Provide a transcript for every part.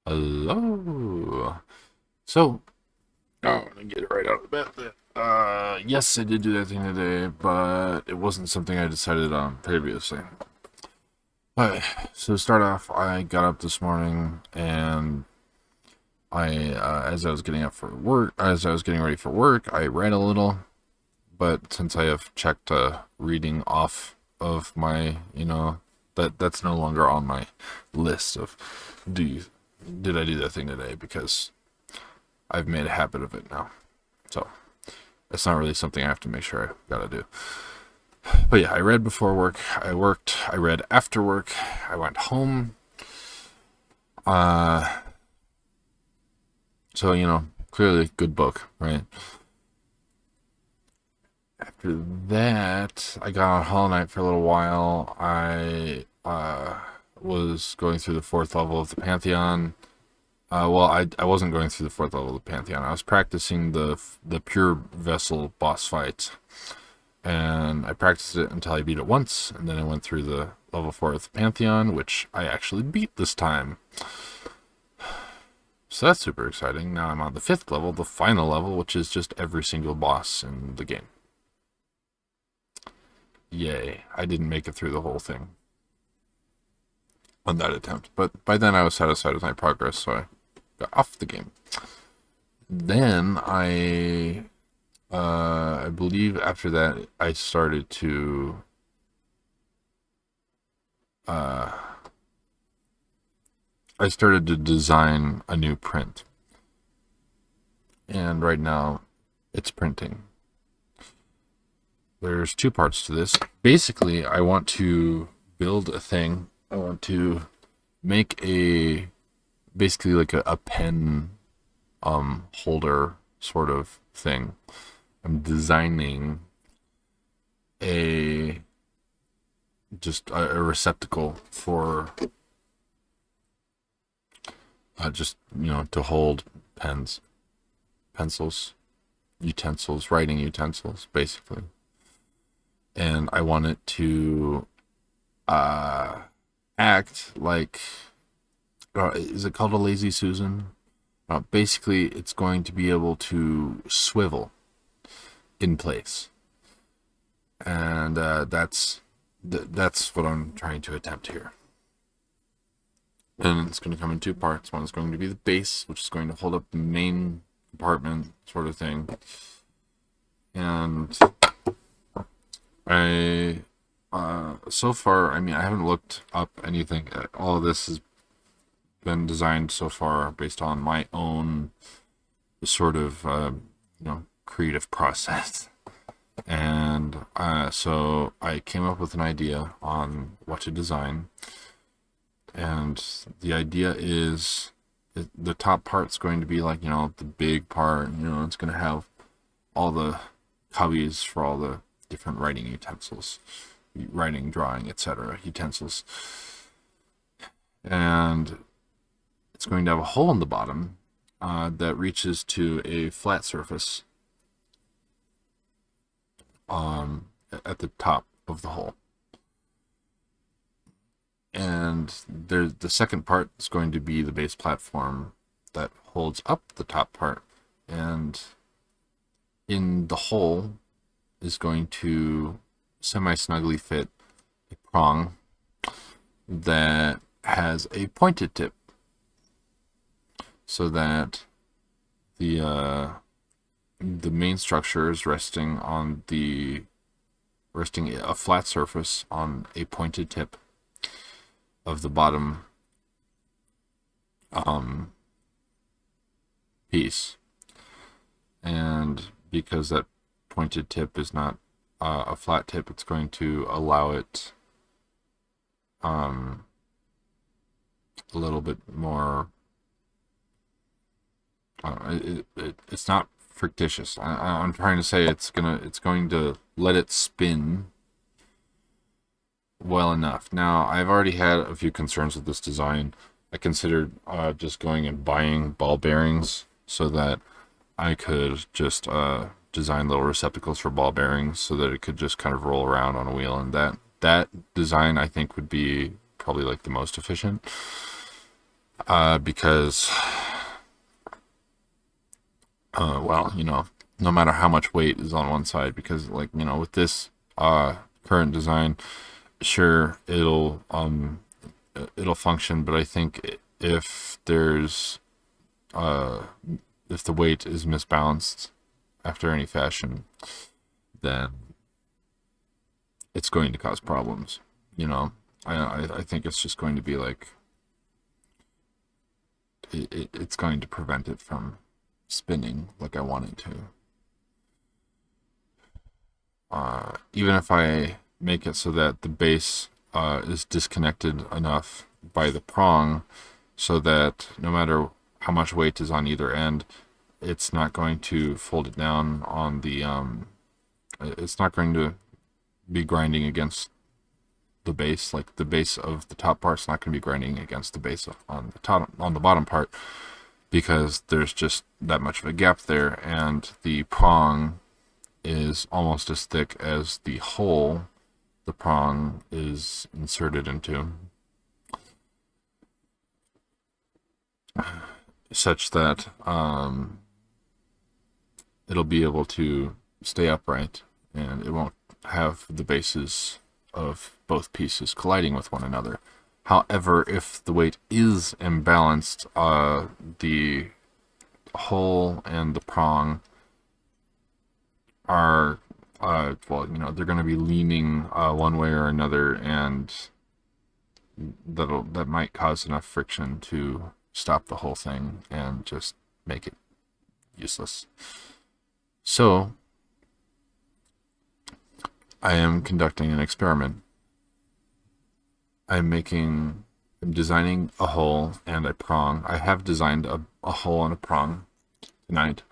Hello. So, I'm gonna get it right out of the bat. Yes, I did do that thing today, but it wasn't something I decided on previously. But so to start off, I got up this morning and as I was getting up for work, as I was getting ready for work, I read a little. But since I have checked reading off of my, that's no longer on my list of do you, did I do that thing today because I've made a habit of it now. So it's not really something I have to make sure I gotta do. But yeah, I read before work. I worked. I read after work. I went home. Uh, so clearly good book, right? After that, I got on Hollow Knight for a little while. I was going through the fourth level of the Pantheon. I wasn't going through the fourth level of the Pantheon. I was practicing the pure vessel boss fights, and I practiced it until I beat it once, and then I went through the level 4 of the Pantheon, which I actually beat this time. So that's super exciting. Now I'm on the 5th level, the final level, which is just every single boss in the game. Yay. I didn't make it through the whole thing on that attempt, but by then I was satisfied with my progress, so I got off the game. Then I believe after that I started to uh, design a new print, and right now it's printing. There's two parts to this. Basically, I want to build a thing. I want to make basically like a pen holder sort of thing. I'm designing a just a receptacle for just to hold pens, pencils, utensils, writing utensils, basically. And I want it to act like is it called a lazy Susan? Basically, it's going to be able to swivel in place, and that's what I'm trying to attempt here. And it's going to come in two parts. One is going to be the base, which is going to hold up the main compartment, sort of thing. And so far, I haven't looked up anything. All of this has been designed so far based on my own sort of, creative process. And so I came up with an idea on what to design. And the idea is the top part's going to be like, the big part, it's going to have all the cubbies for all the different writing utensils, writing, drawing, etc. utensils. And it's going to have a hole in the bottom that reaches to a flat surface at the top of the hole. And the second part is going to be the base platform that holds up the top part. And in the hole is going to semi-snugly fit a prong that has a pointed tip, so that the main structure is resting a flat surface on a pointed tip of the bottom piece. And because that pointed tip is not a flat tip, it's going to allow it a little bit more. It's not fictitious. I'm trying to say it's going to let it spin well enough. Now, I've already had a few concerns with this design. I considered just going and buying ball bearings so that I could just design little receptacles for ball bearings so that it could just kind of roll around on a wheel, and that design I think would be probably like the most efficient. Because, well, no matter how much weight is on one side, because like, with this current design, sure, it'll function, but I think uh, if the weight is misbalanced after any fashion, then it's going to cause problems. You know, I think it's just going to be like it's going to prevent it from spinning like I want it to. Even if I make it so that the base is disconnected enough by the prong so that no matter how much weight is on either end, it's not going to fold it down on the it's not going to be grinding against the base. Like the base of the top part's not going to be grinding against the base on the bottom part, because there's just that much of a gap there, and the prong is almost as thick as the hole the prong is inserted into, such that it'll be able to stay upright and it won't have the bases of both pieces colliding with one another. However, if the weight is imbalanced, the hole and the prong are, well, they're going to be leaning one way or another, and that might cause enough friction to stop the whole thing and just make it useless. So, I am conducting an experiment. I'm designing a hole and a prong. I have designed a hole and a prong tonight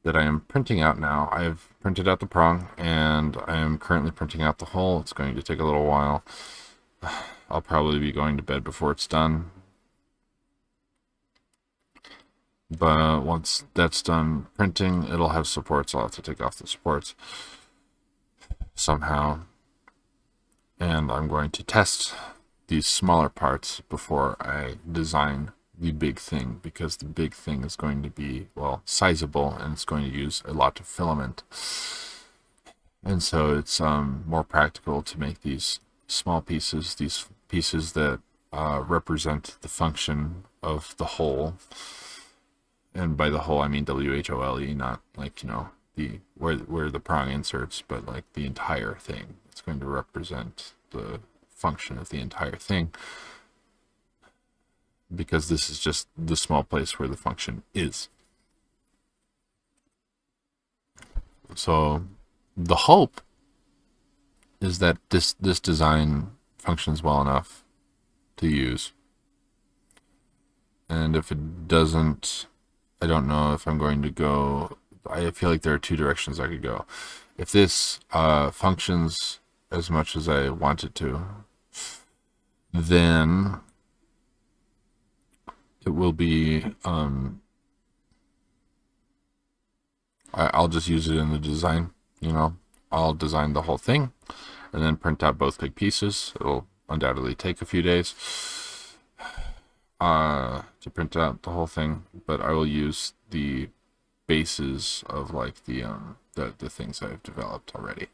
that I am printing out now. I've printed out the prong and I am currently printing out the hole. It's going to take a little while. I'll probably be going to bed before it's done. But once that's done printing, it'll have supports. I'll have to take off the supports somehow. And I'm going to test these smaller parts before I design the big thing, because the big thing is going to be, well, sizable, and it's going to use a lot of filament. And so it's more practical to make these small pieces, these pieces that represent the function of the whole. And by the whole, I mean WHOLE, not like, the where the prong inserts, but like the entire thing. It's going to represent the function of the entire thing, because this is just the small place where the function is. So the hope is that this design functions well enough to use. And if it doesn't, I don't know if I'm going to go. I feel like there are two directions I could go. If this functions as much as I want it to, then it will be, I'll just use it in the design. I'll design the whole thing and then print out both big pieces. It'll undoubtedly take a few days to print out the whole thing, but I will use the bases of like the things I've developed already.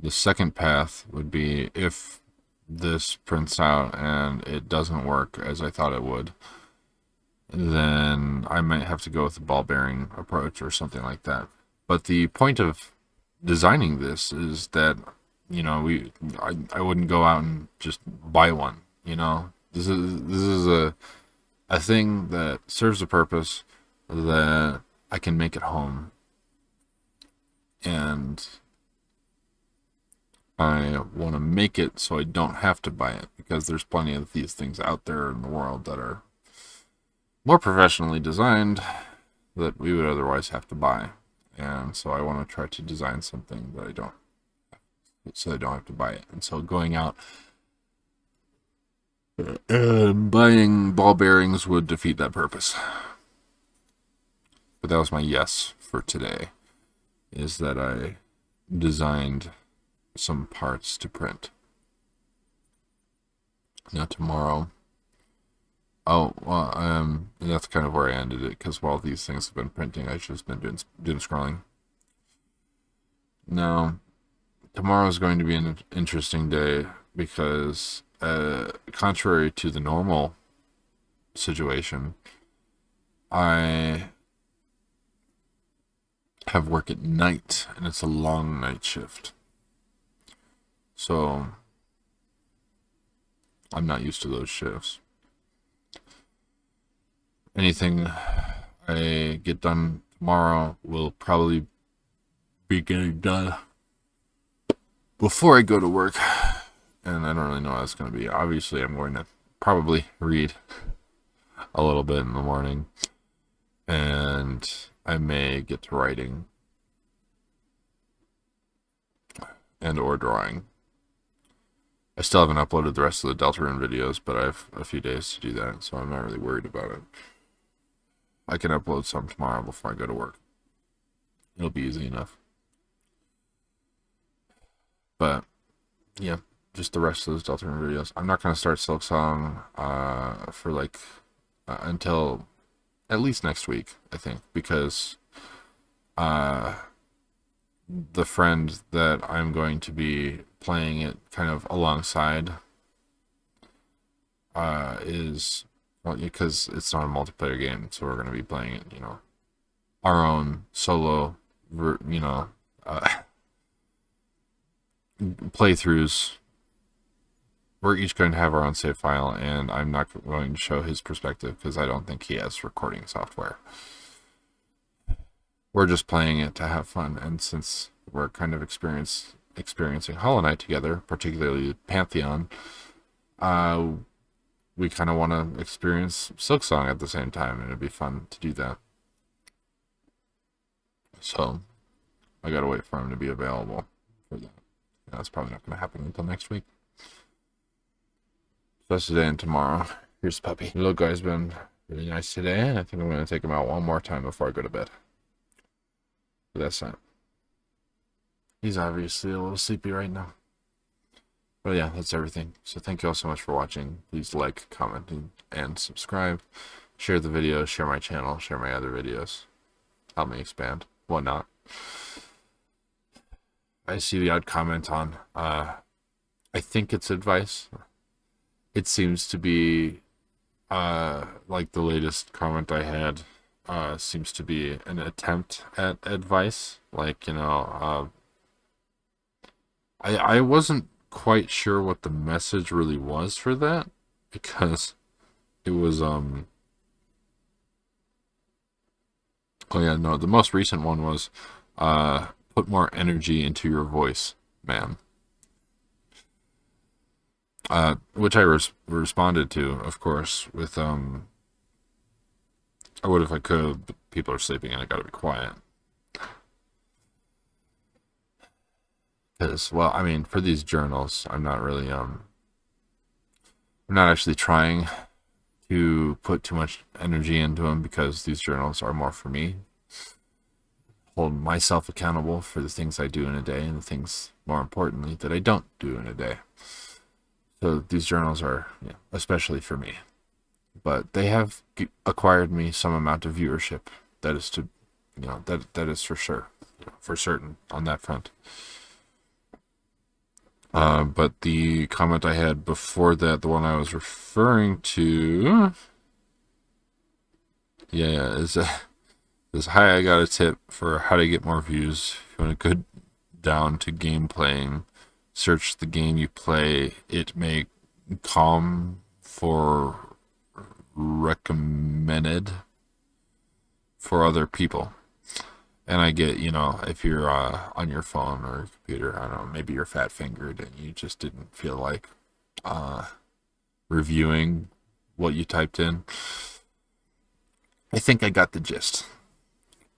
The second path would be if this prints out and it doesn't work as I thought it would, then I might have to go with the ball bearing approach or something like that. But the point of designing this is that, I wouldn't go out and just buy one. This is a thing that serves a purpose, that I can make at home, and I want to make it so I don't have to buy it, because there's plenty of these things out there in the world that are more professionally designed that we would otherwise have to buy. And so I want to try to design something that I don't have to buy it. And so going out and buying ball bearings would defeat that purpose. But that was my yes for today. is that I designed some parts to print. Now tomorrow, that's kind of where I ended it, because while these things have been printing, I've just been doom scrolling. Now, tomorrow is going to be an interesting day because, contrary to the normal situation, I have work at night, and it's a long night shift. So, I'm not used to those shifts. Anything I get done tomorrow will probably be getting done before I go to work. And I don't really know how it's going to be. Obviously, I'm going to probably read a little bit in the morning. And I may get to writing and or drawing. I still haven't uploaded the rest of the Deltarune videos, but I have a few days to do that, so I'm not really worried about it. I can upload some tomorrow before I go to work. It'll be easy enough. But, yeah, just the rest of those Deltarune videos. I'm not going to start Silksong for like until at least next week, I think, because the friend that I'm going to be playing it kind of alongside is, well, because it's not a multiplayer game, so we're going to be playing it, our own solo, playthroughs. We're each going to have our own save file, and I'm not going to show his perspective because I don't think he has recording software. We're just playing it to have fun, and since we're kind of experiencing Hollow Knight together, particularly Pantheon, we kind of want to experience Silksong at the same time, and it'd be fun to do that. So, I gotta wait for him to be available for that. That's probably not going to happen until next week. So that's today and tomorrow. Here's Puppy. The little guy's been really nice today, and I think I'm going to take him out one more time before I go to bed. But that's it. He's obviously a little sleepy right now. But yeah, that's everything. So thank you all so much for watching. Please like, comment, and subscribe. Share the video, share my channel, share my other videos. Help me expand. Whatnot. I see the odd comment on, I think it's advice. It seems to be, like the latest comment I had, seems to be an attempt at advice. Like, I wasn't quite sure what the message really was for that, because it was, oh yeah, no, the most recent one was, put more energy into your voice, man. Which I responded to, of course, with, I would if I could, but people are sleeping and I gotta be quiet. Because, well, I mean, for these journals, I'm not really, I'm not actually trying to put too much energy into them, because these journals are more for me. Hold myself accountable for the things I do in a day, and the things, more importantly, that I don't do in a day. So these journals are, especially for me. But they have acquired me some amount of viewership. That is to, that is for sure, for certain on that front. But the comment I had before that, the one I was referring to, is hi, I got a tip for how to get more views. If you want to go down to game playing, search the game you play. It may come for recommended for other people. And I get, if you're on your phone or computer, I don't know, maybe you're fat-fingered and you just didn't feel like reviewing what you typed in. I think I got the gist.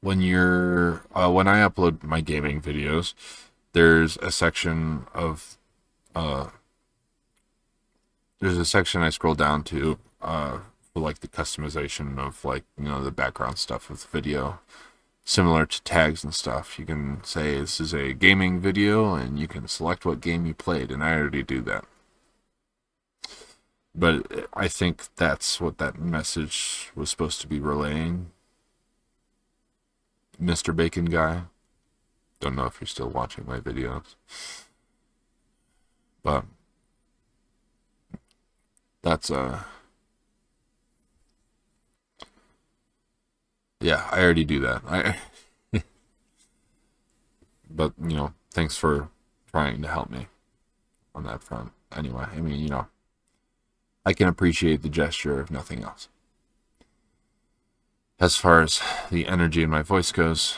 When I upload my gaming videos, there's a section of, I scroll down to, for like the customization of, like, the background stuff of the video. similar to tags and stuff. You can say this is a gaming video and you can select what game you played, and I already do that. But I think that's what that message was supposed to be relaying. Mr. Bacon Guy. Don't know if you're still watching my videos. But that's yeah, I already do that. But thanks for trying to help me on that front. Anyway, I mean, I can appreciate the gesture if nothing else. As far as the energy in my voice goes,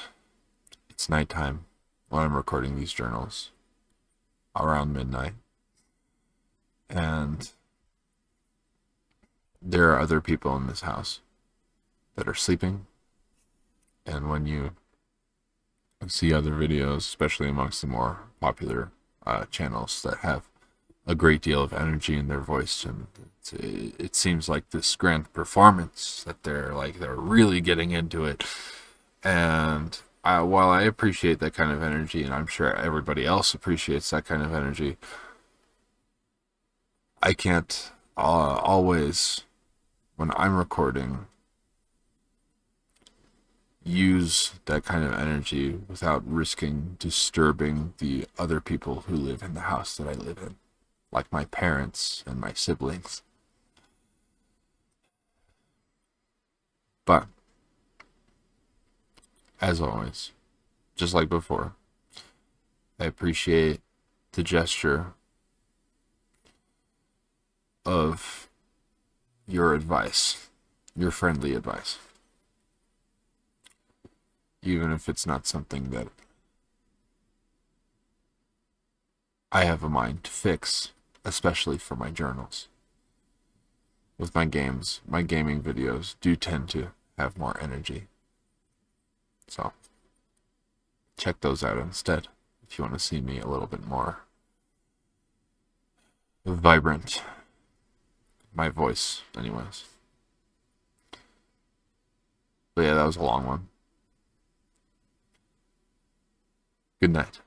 it's nighttime when I'm recording these journals, around midnight. And there are other people in this house that are sleeping. And when you see other videos, especially amongst the more popular channels that have a great deal of energy in their voice, and it seems like this grand performance that they're really getting into it. And while I appreciate that kind of energy, and I'm sure everybody else appreciates that kind of energy, I can't always, when I'm recording, use that kind of energy without risking disturbing the other people who live in the house that I live in, like my parents and my siblings. But, as always, just like before, I appreciate the gesture of your advice, your friendly advice. Even if it's not something that I have a mind to fix, especially for my journals. With my games, my gaming videos do tend to have more energy. So, check those out instead if you want to see me a little bit more vibrant. My voice, anyways. But yeah, that was a long one. Good night.